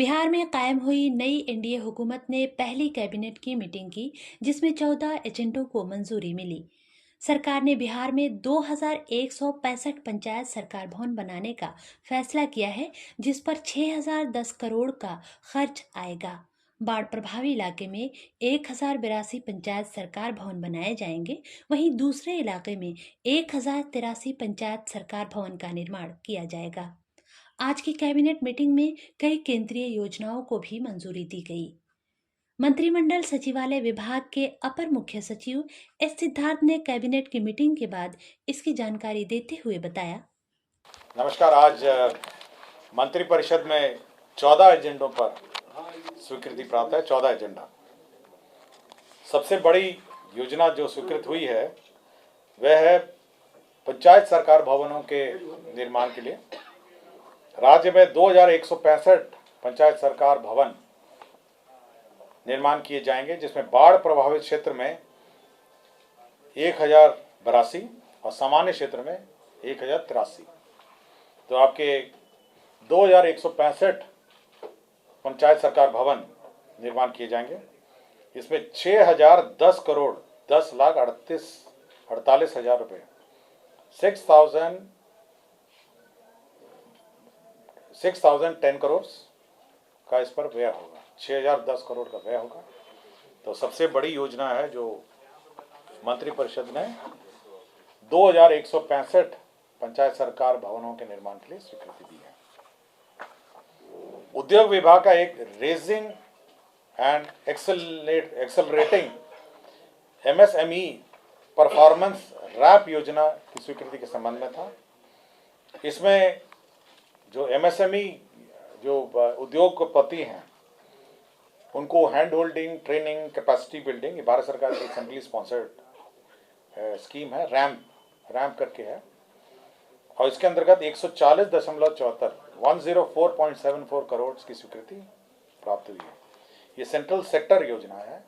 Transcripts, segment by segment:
बिहार में कायम हुई नई एनडीए हुकूमत ने पहली कैबिनेट की मीटिंग की, जिसमें 14 एजेंडों को मंजूरी मिली। सरकार ने बिहार में 2165 पंचायत सरकार भवन बनाने का फैसला किया है, जिस पर 6010 करोड़ का खर्च आएगा। बाढ़ प्रभावित इलाके में 1082 पंचायत सरकार भवन बनाए जाएंगे, वहीं दूसरे इलाके में 1083 पंचायत सरकार भवन का निर्माण किया जाएगा। आज की कैबिनेट मीटिंग में कई केंद्रीय योजनाओं को भी मंजूरी दी गई। मंत्रिमंडल सचिवालय विभाग के अपर मुख्य सचिव एस सिद्धार्थ ने कैबिनेट की मीटिंग के बाद इसकी जानकारी देते हुए बताया। नमस्कार। आज मंत्रिपरिषद में 14 एजेंडों पर स्वीकृति प्राप्त है। 14 एजेंडा। सबसे बड़ी योजना जो स्वीकृत हुई है वह है पंचायत सरकार भवनों के निर्माण के लिए। राज्य में 2165 पंचायत सरकार भवन निर्माण किए जाएंगे, जिसमें बाढ़ प्रभावित क्षेत्र में 1082 और सामान्य क्षेत्र में 1083। तो आपके 2165 पंचायत सरकार भवन निर्माण किए जाएंगे। इसमें 6010 करोड़ 10,48,000 रुपये 6,010 करोड़ का इस पर व्यय होगा। 6010 करोड़ का व्यय होगा। तो सबसे बड़ी योजना है जो मंत्रिपरिषद ने 2165 पंचायत सरकार भवनों के निर्माण के लिए स्वीकृति दी है। उद्योग विभाग का एक raising and accelerating MSME performance RAMP योजना की स्वीकृति के संबंध में था। इसमें जो एमएसएमई जो उद्योगपति हैं उनको hand holding, training, capacity building, ये भारत सरकार की सेंट्रली स्पॉन्सर्ड स्कीम है। रैम्प करके है और इसके अंतर्गत 104.74 करोड़ की स्वीकृति प्राप्त हुई है। ये सेंट्रल सेक्टर योजना है,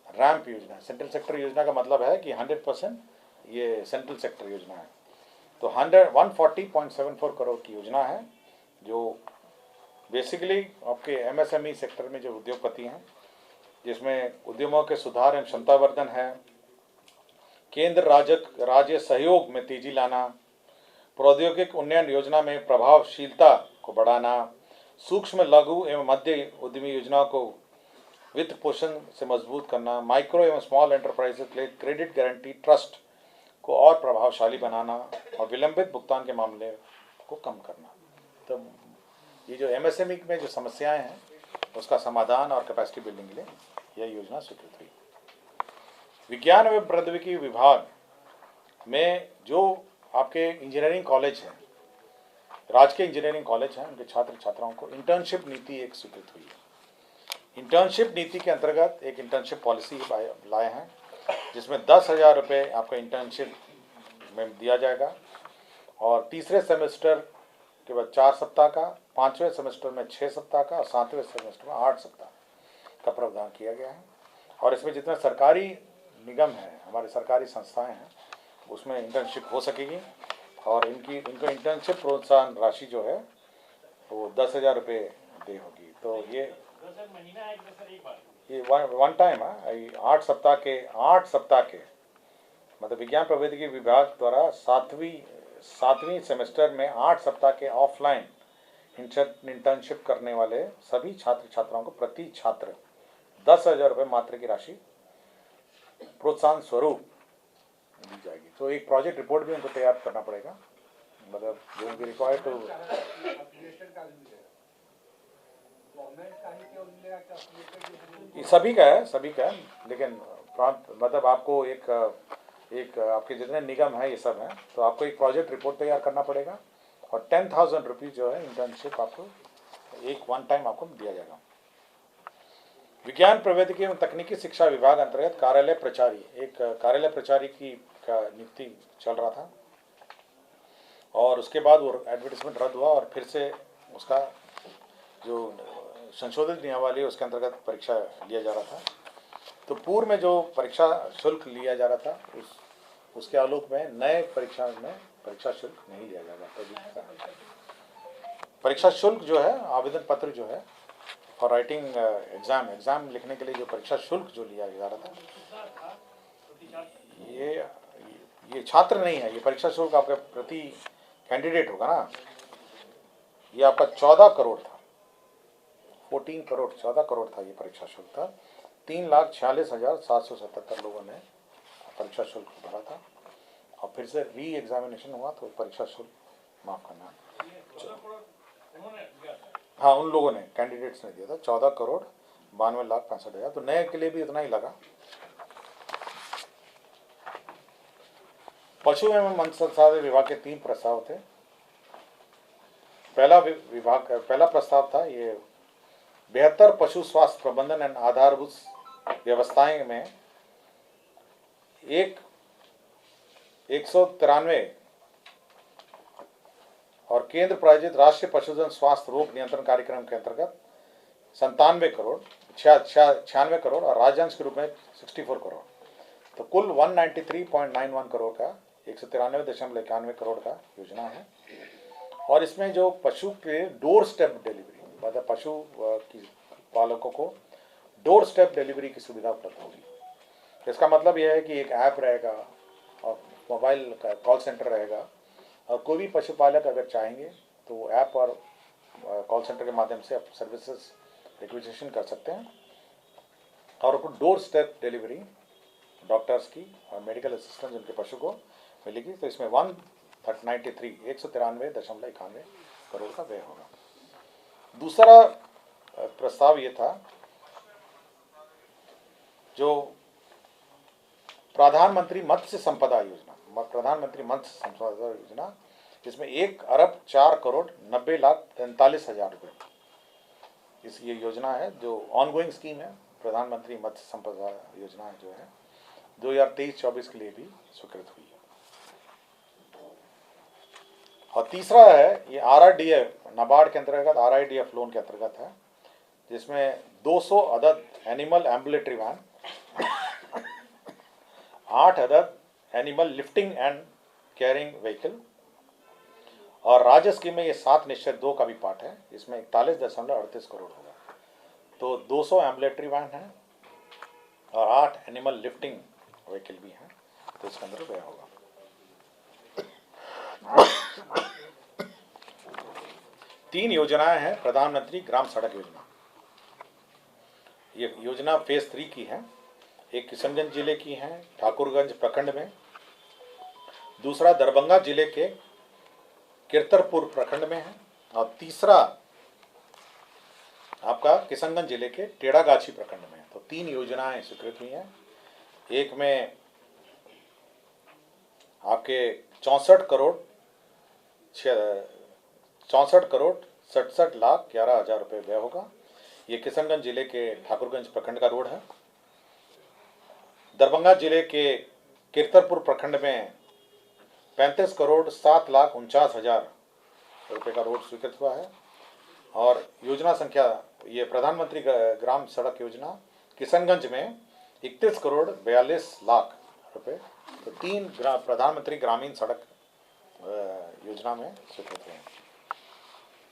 रैम्प योजना। सेंट्रल सेक्टर योजना का मतलब है कि 100% ये सेंट्रल सेक्टर योजना है। तो 140.74 करोड़ की योजना है जो बेसिकली आपके एमएसएमई सेक्टर में जो उद्योगपति हैं, जिसमें उद्यमों के सुधार एवं क्षमतावर्धन है, केंद्र राज्य सहयोग में तेजी लाना, प्रौद्योगिक उन्नयन योजना में प्रभावशीलता को बढ़ाना, सूक्ष्म लघु एवं मध्य उद्यमी योजनाओं को वित्त पोषण से मजबूत करना, माइक्रो एवं स्मॉल एंटरप्राइजेस के लिए क्रेडिट गारंटी ट्रस्ट को और प्रभावशाली बनाना और विलंबित भुगतान के मामले को कम करना। तो ये जो एमएसएमई में जो समस्याएं हैं उसका समाधान और कैपेसिटी बिल्डिंग के लिए यह योजना स्वीकृत हुई। विज्ञान एवं प्रौद्योगिकी विभाग में जो आपके इंजीनियरिंग कॉलेज हैं, राजकीय इंजीनियरिंग कॉलेज हैं, उनके छात्र छात्राओं को इंटर्नशिप नीति एक स्वीकृत हुई है। इंटर्नशिप नीति के अंतर्गत एक इंटर्नशिप पॉलिसी लाए हैं, जिसमें 10,000 रुपये आपको इंटर्नशिप में दिया जाएगा और तीसरे सेमेस्टर के बाद 4 सप्ताह का, 5वें सेमेस्टर में 6 सप्ताह का और 7वें सेमेस्टर में 8 सप्ताह का प्रावधान किया गया है। और इसमें जितने सरकारी निगम है, हमारे सरकारी संस्थाएं हैं, उसमें इंटर्नशिप हो सकेगी और इनको इंटर्नशिप प्रोत्साहन राशि जो है वो 10,000 रुपये दे होगी। तो ये वन टाइम है। 8 सप्ताह के मतलब विज्ञान प्रौद्योगिकी विभाग द्वारा सातवीं सेमेस्टर में 8 सप्ताह के ऑफलाइन इंटर्नशिप करने वाले सभी छात्र छात्राओं को प्रति छात्र 10,000 रुपये मात्र की राशि प्रोत्साहन स्वरूप दी जाएगी। तो एक प्रोजेक्ट रिपोर्ट भी उनको तैयार करना पड़ेगा, मतलब जो भी रिक्वायर्ड टू सभी का है, लेकिन मतलब आपको एक आपके जितने निगम है ये सब हैं, तो आपको एक प्रोजेक्ट रिपोर्ट तैयार करना पड़ेगा और 10,000 रुपीज़ जो है इंटर्नशिप आपको एक वन टाइम आपको दिया जाएगा। विज्ञान प्रौद्योगिकी एवं तकनीकी शिक्षा विभाग अंतर्गत कार्यालय प्रचारी की का नियुक्ति चल रहा था और उसके बाद वो एडवर्टाइजमेंट रद्द हुआ और फिर से उसका जो संशोधित नियमावली उसके अंतर्गत परीक्षा लिया जा रहा था। तो पूर्व में जो परीक्षा शुल्क लिया जा रहा था उसके आलोक में नए परीक्षा में परीक्षा शुल्क नहीं लिया जाएगा। तो परीक्षा शुल्क जो है, आवेदन पत्र जो है फॉर राइटिंग एग्ज़ाम लिखने के लिए जो परीक्षा शुल्क जो लिया जा रहा था, ये छात्र नहीं है, ये परीक्षा शुल्क आपका प्रति कैंडिडेट होगा ना। ये आपका 14 करोड़ था, 14 करोड़ 14 करोड़ था ये परीक्षा शुल्क था। 3,46,777 लोगों ने परीक्षा शुल्क भरा था और फिर से री एग्जामिनेशन हुआ तो परीक्षा शुल्क माफ करना, हाँ उन लोगों ने कैंडिडेट्स ने दिया था 14,92,65,000। तो नए के लिए भी उतना ही लगा। पशु एवं मत्स्य संसाधन विभाग के 3 प्रस्ताव थे। पहला प्रस्ताव था ये बेहतर पशु स्वास्थ्य प्रबंधन एवं आधारभूत व्यवस्थाएं में 193 और केंद्र प्रायोजित राष्ट्रीय पशुधन स्वास्थ्य रोग नियंत्रण कार्यक्रम के अंतर्गत 97 करोड़ 96 करोड़ और राज्यांश के रूप में 64 करोड़, तो कुल 193.91 करोड़ का 193.91 करोड़ का योजना है। और इसमें जो पशु के डोर स्टेप डिलीवरी, मतलब पशु की पालकों को डोर स्टेप डिलीवरी की सुविधा उपलब्ध होगी। इसका मतलब यह है कि एक ऐप रहेगा और मोबाइल का कॉल सेंटर रहेगा और कोई भी पशुपालक अगर चाहेंगे तो ऐप और कॉल सेंटर के माध्यम से आप सर्विसेज रिक्वेजिशन कर सकते हैं और उनको डोर स्टेप डिलीवरी डॉक्टर्स की और मेडिकल असिस्टेंट उनके पशु को मिलेगी। तो इसमें 193.91 करोड़ का व्यय होगा। दूसरा प्रस्ताव ये था जो प्रधानमंत्री मत्स्य संपदा योजना, जिसमें 1,04,04,90,43,000 रुपये इस ये योजना है जो ऑनगोइंग स्कीम है। प्रधानमंत्री मत्स्य संपदा योजना जो है 2023-24 के लिए भी स्वीकृत हुई है। और तीसरा है ये RRDF नाबार्ड के अंतर्गत RIDF लोन के अंतर्गत है, जिसमें 200 अदद एनिमल एम्बुलेटरी वैन, 8 अदद animal lifting and carrying vehicle और राज्य स्कीम में ये 7/2 का भी पार्ट है। इसमें 41.38 करोड़ होगा। तो 200 एम्बुलेटरी वैन है और 8 एनिमल लिफ्टिंग व्हीकल भी हैं, तो इसके अंदर व्यय होगा। तीन योजनाएं हैं प्रधानमंत्री ग्राम सड़क योजना। ये योजना फेज 3 की है। एक किशनगंज जिले की है ठाकुरगंज प्रखंड में, दूसरा दरभंगा जिले के किरतरपुर प्रखंड में है और तीसरा आपका किशनगंज जिले के टेढ़ागाछी प्रखंड में है। तो 3 योजनाएं स्वीकृत हुई हैं। एक में आपके 64 करोड़ 67,11,00,000 रुपये व्यय होगा। ये किशनगंज जिले के ठाकुरगंज प्रखंड का रोड है। दरभंगा जिले के किरतरपुर प्रखंड में 35 करोड़ 7,49,000 रुपये का रोड स्वीकृत हुआ है। और योजना संख्या ये प्रधानमंत्री ग्राम सड़क योजना किशनगंज में 31 करोड़ 42 लाख रुपये, तो 3 प्रधानमंत्री ग्रामीण सड़क योजना में स्वीकृत हुए हैं।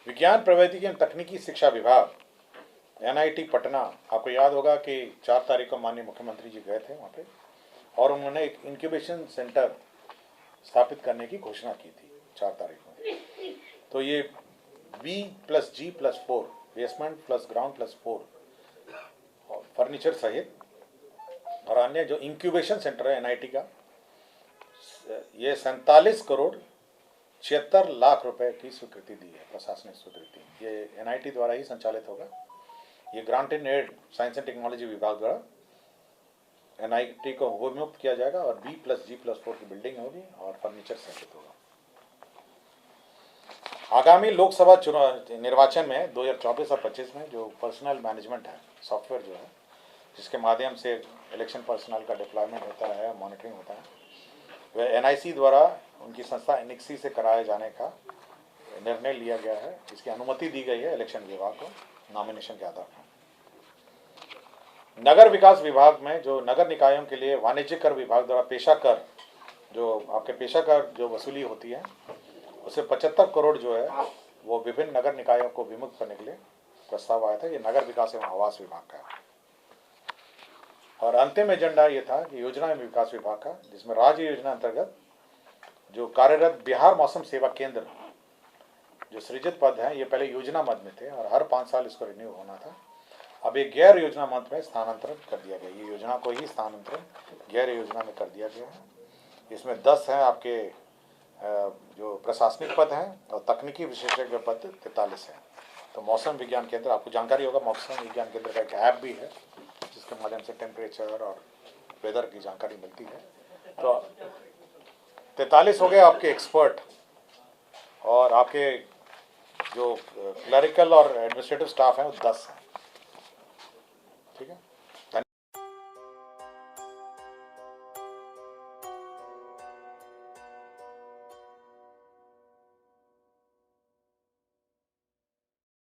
विज्ञान प्रौद्योगिकी एवं तकनीकी शिक्षा विभाग NIT पटना, आपको याद होगा कि 4 तारीख को माननीय मुख्यमंत्री जी गए थे वहाँ पे और उन्होंने एक इंक्यूबेशन सेंटर स्थापित करने की घोषणा की थी 4 तारीख को। तो ये B+G+4 basement plus ground plus 4 और फर्नीचर सहित और अन्य जो इंक्यूबेशन सेंटर है NIT का, ये 47 करोड़ 76 लाख रुपए की स्वीकृति दी है, प्रशासनिक स्वीकृति। ये NIT द्वारा ही संचालित होगा। ये granted aid science and technology विभाग द्वारा NIT को उपमुक्त किया जाएगा और B+G+4 की बिल्डिंग होगी और फर्नीचर सहित होगा। आगामी लोकसभा चुनाव निर्वाचन में 2024 और 25 में जो पर्सनल मैनेजमेंट है सॉफ्टवेयर जो है, जिसके माध्यम से इलेक्शन पर्सनल का डिप्लॉयमेंट होता है, मॉनिटरिंग होता है, वह NIC द्वारा उनकी संस्था NICSI से कराए जाने का निर्णय लिया गया है। इसकी अनुमति दी गई है इलेक्शन विभाग को नॉमिनेशन के आधार पर। नगर विकास विभाग में जो नगर निकायों के लिए वाणिज्यिक कर विभाग द्वारा पेशा कर, जो आपके पेशा कर जो वसूली होती है, उसे 75 करोड़ जो है वो विभिन्न नगर निकायों को विमुक्त करने के लिए प्रस्ताव आया था, ये नगर विकास एवं आवास विभाग का है। और अंतिम एजेंडा ये था कि योजना एवं विकास विभाग का, जिसमें राज्य योजना अंतर्गत जो कार्यरत बिहार मौसम सेवा केंद्र जो सृजित पद हैं, ये पहले योजना मद में थे और हर 5 साल इसको रिन्यू होना था। अब एक गैर योजना मद में स्थानांतरण कर दिया गया, ये योजना को ही स्थानांतरण गैर योजना में कर दिया गया है। इसमें 10 हैं आपके जो प्रशासनिक पद हैं और तकनीकी विशेषज्ञ पद 43 हैं। तो मौसम विज्ञान केंद्र, आपको जानकारी होगा, मौसम विज्ञान केंद्र का एक ऐप भी है जिसके माध्यम से टेम्परेचर और वेदर की जानकारी मिलती है। तो 43 हो गए आपके एक्सपर्ट, और आपके जो क्लरिकल और एडमिनिस्ट्रेटिव स्टाफ हैं वो 10 हैं। ठीक है।